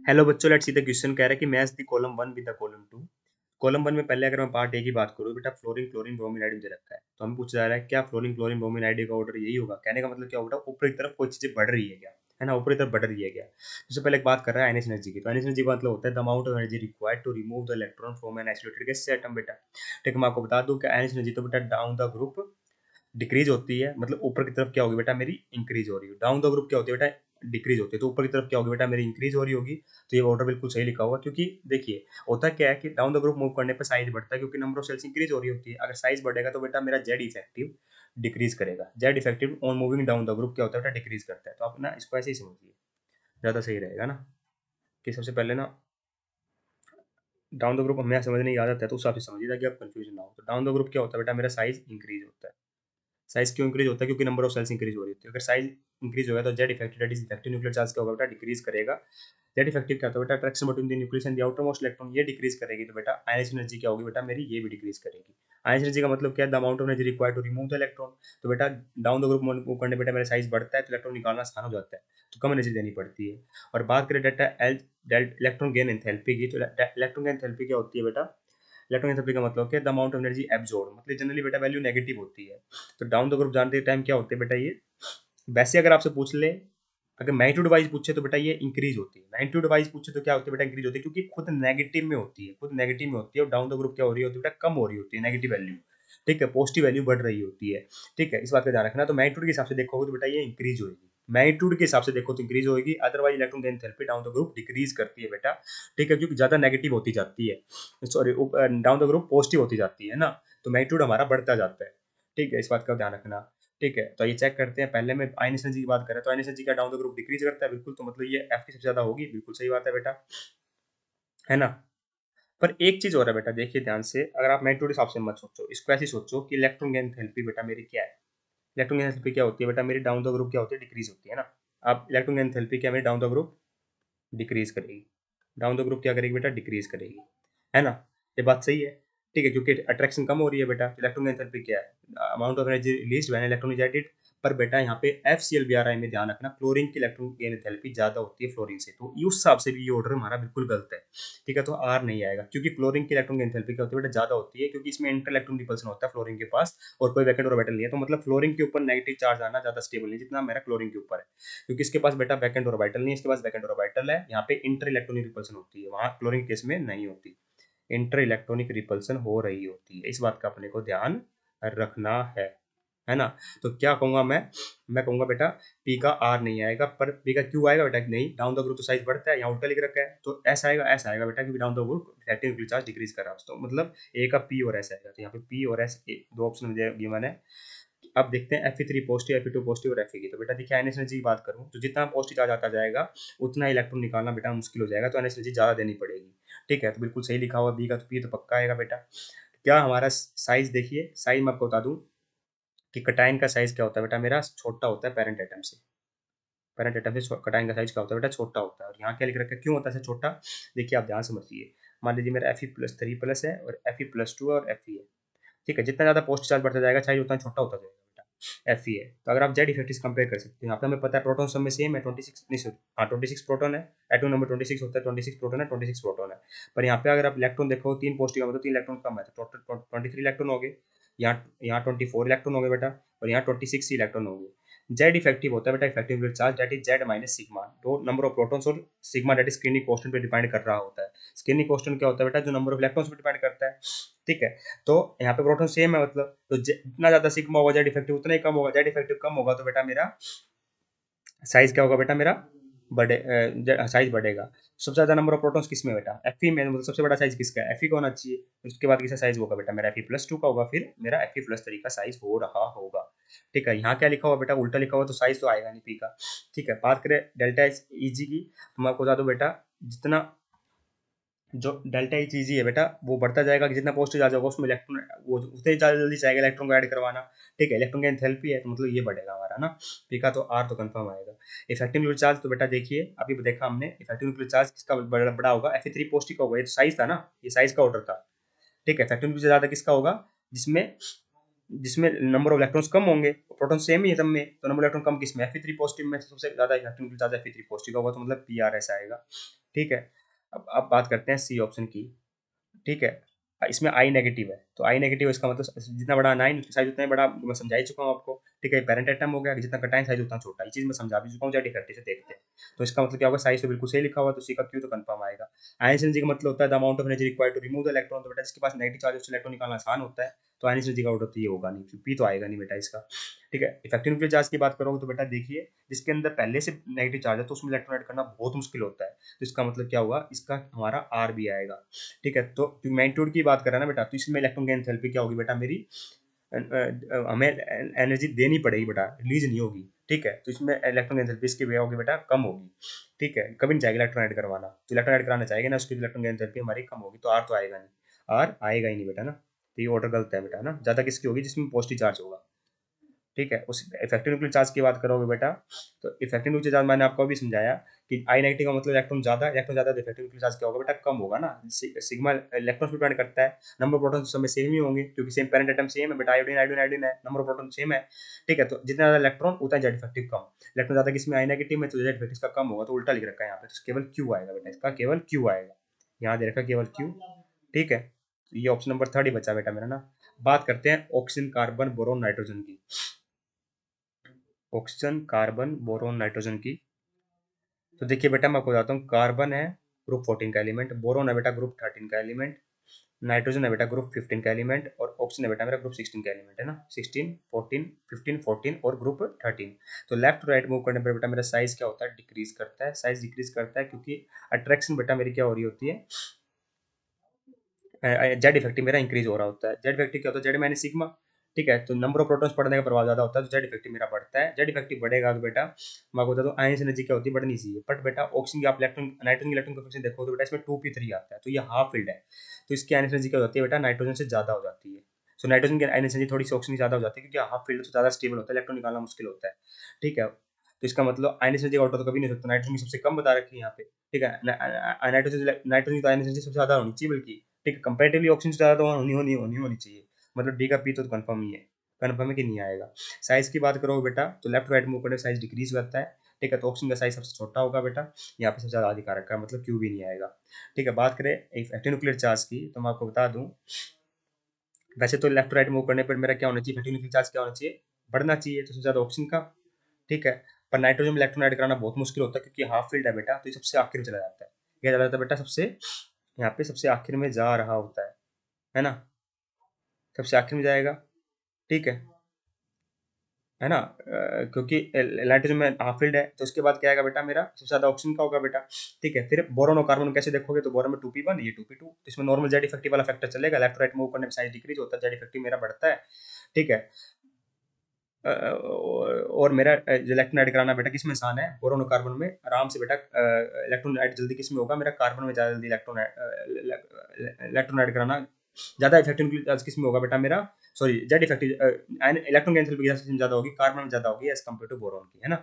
Hello बच्चों, let's see the question कह रहा है कि match the column 1 with the column 2। Column 1 में पहले अगर मैं पार्ट ए की बात करूँ, बेटा फ्लोरीन क्लोरीन ब्रोमीन आयोडीन दे रखा है, तो हमें पूछा जा रहा है क्या फ्लोरीन क्लोरीन ब्रोमीन आयोडीन का ऑर्डर यही होगा। कहने का मतलब क्या होगा, ऊपर की तरफ कोई चीजें बढ़ रही है क्या, है ना, ऊपर की तरफ बढ़ रही है क्या। सबसे पहले एक बात कर रहा है आयनिक एनर्जी की, तो आयनिक एनर्जी का मतलब होता है the amount of energy required to remove the electron from an isolated gas atom. बेटा ठीक है, मैं आपको बता दूं कि आयनिक एनर्जी तो बेटा डाउन द ग्रुप डिक्रीज होती है, मतलब ऊपर की तरफ क्या होगी बेटा मेरी इंक्रीज हो रही है। डाउन द ग्रुप क्या होती है बेटा, डिक्रीज होती है, तो ऊपर की तरफ क्या होगी बेटा मेरी इंक्रीज हो रही होगी। तो ये ऑर्डर बिल्कुल सही लिखा होगा, क्योंकि देखिए होता क्या है कि डाउन द ग्रुप मूव करने पर साइज बढ़ता है, क्योंकि नंबर ऑफ सेल्स इंक्रीज हो रही होती है। अगर साइज बढ़ेगा तो बेटा मेरा जेड इफेक्टिव डिक्रीज करेगा। Z effective on moving down the group क्या होता है बेटा, डिक्रीज करता है। तो आप ना इसको ऐसे ही समझिए, ज्यादा सही रहेगा ना। कि सबसे पहले ना डाउन द ग्रुप हमें समझने की आदत है, तो उस हिसाब से समझिए ताकि आप कंफ्यूजन ना हो। तो डाउन द ग्रुप क्या होता है बेटा, मेरा साइज इंक्रीज होता है। साइज क्यों इंक्रीज होता है, क्योंकि नंबर ऑफ सेल्स इंक्रीज हो रही होती है। अगर साइज इंक्रीज होगा तो Z effective that is effective nuclear charge क्या होगा बेटा, डिक्रीज करेगा। जेड इफेक्टिव क्या होता है बेटा, attraction between the nucleus and the outer most electron, ये डिक्रीज करेगी। तो बेटा आयनिक एनर्जी क्या होगी बेटा मेरी, ये भी डिक्रीज करेगी। आयनिक एनर्जी का मतलब क्या है, the amount of energy required to remove the electron. तो बेटा डाउन द ग्रुप मूव करने बेटा मेरा साइज बढ़ता है, तो इलेक्ट्रॉन निकालना आसान हो जाता है, तो कम एनर्जी देनी पड़ती है। और बात करें delta L electron gain enthalpy की, तो इलेक्ट्रॉन गेन एंथैल्पी क्या होती है बेटा, इलेक्ट्रॉन एंथैल्पी का मतलब क्या है, the amount of energy absorb, मतलब जनरली बेटा वैल्यू नेगेटिव होती है। तो डाउन द ग्रुप जानते टाइम क्या होते हैं बेटा ये, वैसे अगर आपसे पूछ ले, अगर मैग्नीट्यूड वाइज पूछे तो बेटा ये इंक्रीज होती है। मैग्नीट्यूड वाइज पूछे तो क्या होती है बेटा, इंक्रीज होती है, क्योंकि खुद नेगेटिव में होती है, खुद नेगेटिव में होती है। और डाउन द ग्रुप क्या हो रही होती है बेटा, कम हो रही होती है नेगेटिव वैल्यू। ठीक है, पॉजिटिव वैल्यू बढ़ रही होती है। ठीक है, इस बात का ध्यान रखना। तो मैग्नीट्यूड के हिसाब से देखोगे तो बेटा ये इंक्रीज होगी, मैग्नीट्यूड के हिसाब से देखो तो इंक्रीज होगी। Otherwise electron gain therapy down the group decrease करती है बेटा। ठीक है, क्योंकि ज्यादा नेगेटिव होती जाती है, sorry down the group positive होती जाती है ना, तो मैग्नीट्यूड हमारा बढ़ता जाता है। ठीक है, इस बात का ध्यान रखना। ठीक है, तो ये चेक करते हैं। पहले में आयनिक एनर्जी की बात करें, तो आयनिक एनर्जी का डाउन द ग्रुप डिक्रीज करता है, बिल्कुल। तो मतलब ये एफ की सबसे ज्यादा होगी, बिल्कुल सही बात है बेटा, है ना। पर एक चीज और है बेटा, देखिए ध्यान से, अगर आप मैग्नीट्यूड के हिसाब से मत सोचो, इसको ऐसे सोचो कि इलेक्ट्रॉन गेन थेरेपी बेटा मेरी क्या है। इलेक्ट्रॉन गेन थेरेपी क्या होती है बेटा मेरी, डाउन द ग्रुप क्या होती है, डिक्रीज होती है ना। अब इलेक्ट्रॉन गेन थेरेपी क्या मेरी, डाउन द ग्रुप डिक्रीज करेगी। डाउन द ग्रुप क्या करेगी बेटा, डिक्रीज करेगी, है ना। ये बात सही है। ठीक है, क्योंकि अट्रैक्शन कम हो रही है बेटा। इलेक्ट्रॉन एंथैल्पी क्या है, amount of energy released when electron is added. पर बेटा यहाँ पे FCl में ध्यान रखना, क्लोरीन की इलेक्ट्रॉन गेन एंथैल्पी ज्यादा होती है फ्लोरीन से, तो उस हिसाब से भी ये ऑर्डर हमारा बिल्कुल गलत है। ठीक है, तो आर नहीं आएगा, क्योंकि क्लोरीन की इलेक्ट्रॉन गेन एंथैल्पी क्या होती है बेटा, ज्यादा होती है, क्योंकि इसमें इंटर इलेक्ट्रॉन रिपल्सन होता है फ्लोरीन के पास, और कोई वैकेंट ऑर्बिटल नहीं है। तो मतलब फ्लोरीन के ऊपर नेगेटिव चार्ज आना ज्यादा स्टेबल नहीं जितना मेरा क्लोरीन के ऊपर है, क्योंकि इसके पास बेटा वैकेंट ऑर्बिटल नहीं है, इसके पास वैकेंट ऑर्बिटल है। यहाँ पे इंटर इलेक्ट्रॉनिक रिपल्सन होती है, वहाँ क्लोरीन केस में नहीं होती, इंटर इलेक्ट्रॉनिक रिपल्सन हो रही होती है। इस बात का अपने को ध्यान रखना है ना। तो क्या कहूंगा मैं कहूंगा बेटा पी का आर नहीं आएगा, पर पी का क्यू आएगा बेटा, नहीं, डाउन द ग्रुप तो साइज बढ़ता है, यहाँ उल्टा लिख रखा है, तो ऐसा आएगा बेटा, क्योंकि down the group electric charge decrease कर रहा है, तो मतलब ए का पी और एस आएगा। तो यहाँ पे पी और एस दो ऑप्शन गिवन है। अब देखते हैं Fe3 पॉजिटिव, Fe2 पॉजिटिव और Fe की। तो बेटा देखिए आयनिक एनर्जी की बात करूं, तो जितना पॉजिटिव चार्ज आता जाएगा उतना इलेक्ट्रॉन निकालना बेटा मुश्किल हो जाएगा, तो आयनिक एनर्जी ज्यादा देनी पड़ेगी। ठीक है, तो बिल्कुल सही लिखा हुआ बी का, तो पी तो पक्का आएगा बेटा। क्या हमारा साइज, देखिए साइज मैं आपको बता दूं कि कटाइन का साइज क्या होता है बेटा, मेरा छोटा होता है पेरेंट एटम से। पेरेंट एटम से कटाइन का साइज क्या होता है बेटा, छोटा होता है। और यहाँ क्या लिख रखा है, क्यों होता है छोटा, देखिए आप ध्यान समझिए। मान लीजिए मेरा Fe+3+ है और Fe+2 है और Fe है। ठीक है, जितना ज़्यादा पॉजिटिव चार्ज बढ़ता जाएगा साइज उतना छोटा होता जाएगा बेटा। Fe है, तो अगर आप जेड इफेक्ट कंपेयर कर सकते हैं, यहाँ पे हमें पता है प्रोटॉन सब में सेम है, 26 नहीं सॉरी, हाँ 26 प्रोटॉन है। एटम नंबर 26 होता है, 26 प्रोटॉन है, 26 प्रोटॉन है। पर यहाँ पे अगर आप इलेक्ट्रॉन देखो, 3 पॉजिटिव है तो 3 इलेक्ट्रॉन कम है, तो टोटल 23 इलेक्ट्रॉन हो गए। यहाँ 24 इलेक्ट्रॉन हो गए बेटा, और यहाँ 26 इलेक्ट्रॉन हो गए। जेड इफेक्टिव होता है बेटा, effective charge that is Z minus sigma, दो नंबर ऑफ प्रोटॉन्स, और sigma that is screening constant पे डिपेंड कर रहा होता है। स्क्रीनिंग कांस्टेंट क्या होता है बेटा, जो नंबर ऑफ इलेक्ट्रॉन्स पे डिपेंड करता है। ठीक है, तो यहाँ पे प्रोटॉन सेम है, मतलब तो जितना ज्यादा सिग्मा होगा जेड इफेक्टिव उतना ही कम होगा, जेड इफेक्टिव कम होगा तो बेटा मेरा साइज क्या होगा बेटा, मेरा साइज बढ़ेगा। सबसे ज्यादा नंबर ऑफ प्रोटॉन्स किस में बेटा, Fe में, मतलब सबसे बड़ा साइज किसका है, Fe का होना चाहिए। उसके बाद किसका साइज होगा बेटा, मेरा Fe+2 का होगा, फिर मेरा Fe+3 का साइज हो रहा होगा। ठीक है, यहाँ क्या लिखा हुआ बेटा, उल्टा लिखा हुआ, तो साइज तो आएगा नहीं पी का। ठीक है, बात करें डेल्टा Eg की, तो मैं आपको बता दूं बेटा, जितना जो डेल्टा एच ईजी है बेटा वो बढ़ता जाएगा, कि जितना पॉजिटिव चार्ज होगा उसमें इलेक्ट्रॉन वो उतने जल्दी चाहेगा इलेक्ट्रॉन को ऐड करवाना। ठीक है, इलेक्ट्रॉन की एंथैल्पी है, तो मतलब ये बढ़ेगा हमारा ना, पी का तो आर तो कंफर्म आएगा। इफेक्टिव न्यूक्लियर चार्ज, तो बेटा देखिए अभी देखा हमने, इफेक्टिव न्यूक्लियर चार्ज किसका बड़ा होगा, Fe3 पॉजिटिव का होगा, ये तो साइज था ना, ये साइज का ऑर्डर था। ठीक है, इफेक्टिव न्यूक्लियर ज्यादा किसका होगा, जिसमें जिसमें नंबर ऑफ इलेक्ट्रॉन्स कम होंगे, प्रोटॉन सेम ही है सब में, तो नंबर इलेक्ट्रॉन कम किस में, Fe3 पॉजिटिव में, सबसे ज्यादा effective nuclear charge Fe3 positive का होगा, तो मतलब पी आर ऐसा आएगा। ठीक है। अब बात करते हैं सी ऑप्शन की। ठीक है। इसमें आई नेगेटिव है, तो आई नेगेटिव इसका मतलब जितना बड़ा अनाइन साइज उतना ही बड़ा, मैं समझा ही चुका हूँ आपको। ठीक है, पेरेंट एटम हो गया, जितना कटाइन साइज उतना छोटा, ये चीज मैं समझा भी चुका हूँ, जेड इफेक्टिव से देखते हैं। तो इसका मतलब क्या होगा, साइज तो बिल्कुल सही लिखा हुआ, तो सी का क्यू तो कंफर्म आएगा। आयनिक एनर्जी का मतलब होता है the amount of energy required to remove the electron, तो बेटा इसके पास नेगेटिव चार्ज से इलेक्ट्रॉन निकालना आसान होता है, तो आयनिक एनर्जी का ऑर्डर तो ये होगा नहीं, पी तो आएगा नहीं बेटा इसका। ठीक है, इफेक्टिव न्यूक्लियर चार्ज की बात करोगे तो बेटा देखिए, जिसके अंदर पहले से नेगेटिव चार्ज है तो उसमें इलेक्ट्रॉन ऐड करना बहुत मुश्किल होता है, तो इसका मतलब क्या हुआ, इसका हमारा आर भी आएगा। ठीक है, तो मैग्नीट्यूड की बात करें ना बेटा, तो इसमें इलेक्ट्रॉन की एंथैल्पी क्या होगी बेटा मेरी, हमें एनर्जी देनी पड़ेगी बेटा, रिलीज नहीं होगी। ठीक है, तो इसमें इलेक्ट्रॉन की एंथैल्पी इसकी होगी बेटा कम होगी। ठीक है, कभी नहीं चाहेगा इलेक्ट्रॉन ऐड करवाना, तो इलेक्ट्रॉन ऐड कराना चाहेगा ना, उसकी इलेक्ट्रॉन की एंथैल्पी हमारी कम होगी, तो आर तो आएगा नहीं, आर आएगा ही नहीं बेटा ना, तो ये ऑर्डर गलत है बेटा ना, ज्यादा किसकी होगी, जिसमें पॉजिटिव चार्ज होगा। ठीक है, उस इफेक्टिव न्यूक्लियर चार्ज की बात करोगे बेटा, तो इफेक्टिव न्यूक्लियर चार्ज मैंने आपको अभी समझाया कि आई नेगेटिव का मतलब इलेक्ट्रॉन ज्यादा, तो इफेक्टिव न्यूक्लियर चार्ज क्या होगा बेटा, कम होगा ना। सिग्मा इलेक्ट्रॉन पे डिपेंड करता है, नंबर ऑफ प्रोटॉन सब में सेम ही होंगे, क्योंकि सेम पेरेंट एटम सेम है बेटा, आयोडीन आयोडीन आयोडीन है, नंबर ऑफ प्रोटॉन सेम है। ठीक है, तो जितना ज्यादा इलेक्ट्रॉन उतना जेड इफेक्टिव कम, इलेक्ट्रॉन ज्यादा किसमें, आई नेगेटिव में, तो जेड इफेक्टिव का कम होगा, तो उल्टा लिख रखा है यहाँ पे, तो केवल क्यू आएगा बेटा, इसका केवल क्यू आएगा, यहाँ दे रखा केवल क्यू। ठीक है, तो ये ऑप्शन नंबर 3 ही बचा बेटा मेरा ना। बात करते हैं ऑक्सीजन कार्बन बोरोन नाइट्रोजन की। ऑक्सीजन कार्बन बोरोन नाइट्रोजन की, तो देखिए बेटा मैं आपको बताता हूँ, कार्बन है ग्रुप 14 का एलिमेंट, बोरोन है बेटा ग्रुप 13 का एलिमेंट, नाइट्रोजन है बेटा ग्रुप 15 का एलिमेंट, और ऑक्सीजन है बेटा मेरा ग्रुप 16 का एलिमेंट है ना, 16 14 15 14 और ग्रुप 13। तो लेफ्ट टू राइट मूव करने पर बेटा मेरा साइज क्या होता है, डिक्रीज करता है, साइज डिक्रीज करता है, क्योंकि अट्रैक्शन बेटा मेरी क्या हो रही होती है, जेड इफेक्टिव मेरा इंक्रीज हो रहा होता है। जेड इफेक्टिव क्या होता है, जेड माइनस सिग्मा। ठीक है, तो नंबर ऑफ प्रोटॉन्स बढ़ने का प्रभाव ज्यादा होता है, तो जेड इफेक्टिव मेरा बढ़ता है, जेड इफेक्टिव बढ़ेगा तो बेटा मैं आपको बता दूं आयन एनर्जी क्या होती है, बढ़नी चाहिए, बट बेटा ऑक्सीजन की आप इलेक्ट्रॉन नाइट्रोजन की इलेक्ट्रॉन कोएफिशिएंट देखो तो बेटा इसमें 2p3 आता है, तो ये हाफ फील्ड है, तो इसकी आयन एनर्जी क्या होती है बेटा, नाइट्रोजन से ज्यादा हो जाती है। सो नाइट्रोजन की आयन एनर्जी थोड़ी सी ऑक्सीजन की ज्यादा हो जाती है, क्योंकि हाफ फील्ड तो ज्यादा स्टेबल होता है, इलेक्ट्रॉन निकालना मुश्किल होता है। ठीक है, तो इसका मतलब आयन एनर्जी का ऑर्डर तो कभी नहीं हो सकता, नाइट्रोजन की सबसे कम बता रखी है यहाँ पे। ठीक है, नाइट्रोजन की तो आयन एनर्जी सबसे ज्यादा होनी चाहिए बल्कि, ठीक है, कंपैरेटिवली ऑक्सीजन से ज़्यादा तो होनी चाहिए, मतलब डी का पी तो कंफर्म ही है, कंफर्म है कि नहीं आएगा। साइज की बात करो बेटा, तो लेफ्ट राइट मूव करने साइज डिक्रीज करता है। ठीक है, तो ऑक्सीजन का साइज सबसे छोटा होगा बेटा, यहाँ पे सबसे ज़्यादा अधिकारक का मतलब क्यू भी नहीं आएगा। ठीक है, बात करें इफेक्टिव न्यूक्लियर चार्ज की, तो मैं आपको बता दूं, वैसे तो लेफ्ट राइट मूव करने पर मेरा क्या होना चाहिए, इफेक्टिव न्यूक्लियर चार्ज क्या होना चाहिए, बढ़ना चाहिए, तो सबसे ज़्यादा ऑक्सीजन का। ठीक है, पर नाइट्रोजन में इलेक्ट्रॉन ऐड कराना बहुत मुश्किल होता है, क्योंकि हाफ फील्ड है बेटा, तो ये सबसे आखिर में चला जाता है, ये चला जाता है बेटा सबसे, यहाँ पे सबसे आखिर में जा रहा होता है ना, सबसे आखिर में जाएगा। ठीक है ना, क्योंकि नाइट्रोजन में हाफ फील्ड है, तो उसके बाद क्या आएगा बेटा मेरा, सबसे ज्यादा ऑक्सीजन का होगा बेटा। ठीक है, फिर बोरोन और कार्बन कैसे देखोगे, तो बोरोन में 2p1, ये 2p2, तो इसमें नॉर्मल जेड इफेक्टिव वाला फैक्टर चलेगा, लेफ्ट राइट मूव करने में साइज डिक्रीज होता है, जेड इफेक्टिव मेरा बढ़ता है। ठीक है, और मेरा जो इलेक्ट्रॉन ऐड कराना बेटा किसमें आसान है, बोरोन और कार्बन में आराम से बेटा, इलेक्ट्रॉन ऐड जल्दी किसमें होगा, मेरा कार्बन में ज़्यादा जल्दी इलेक्ट्रॉन ऐड कराना ज़्यादा इफेक्टिव किसमें होगा बेटा मेरा, sorry Z effective, electron cancel की ज़्यादा होगी, कार्बन में ज़्यादा होगी एज कम्पेयर टू बोरोन की, है ना,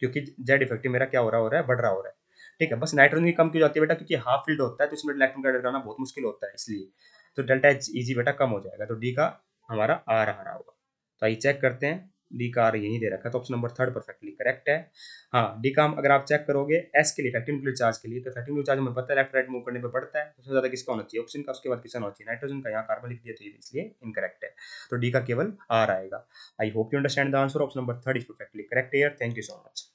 क्योंकि जेड इफेक्टिव मेरा क्या हो रहा है, बढ़ रहा हो रहा है। ठीक है, बस नाइट्रोजन की कम की जाती है बेटा, क्योंकि हाफ फील्ड होता है, तो इसमें इलेक्ट्रॉन का ऐड कराना बहुत मुश्किल होता है, इसलिए तो डेल्टा एच इजी बेटा कम हो जाएगा, तो डी का हमारा आर आ रहा होगा। तो आइए चेक करते हैं, डी का आर यहीं दे रखा है, तो ऑप्शन नंबर 3 परफेक्टली करेक्ट है। हाँ, डी का अगर आप चेक करोगे एस के लिए, इफेक्टिव न्यूक्लियर चार्ज के लिए, तो इफेक्टिव न्यूक्लियर चार्ज हमें पता है लेफ्ट राइट मूव करने पे बढ़ता है, सबसे ज्यादा किसका होना चाहिए, ऑक्सीजन का, उसके बाद किसका होना चाहिए, नाइट्रोजन का, यहाँ कार्बन लिख दिया तो ये इसलिए इनकरेक्ट है, तो डी का केवल आर आएगा। I hope you understand the answer, option number 3 is perfectly correct here, thank you so much.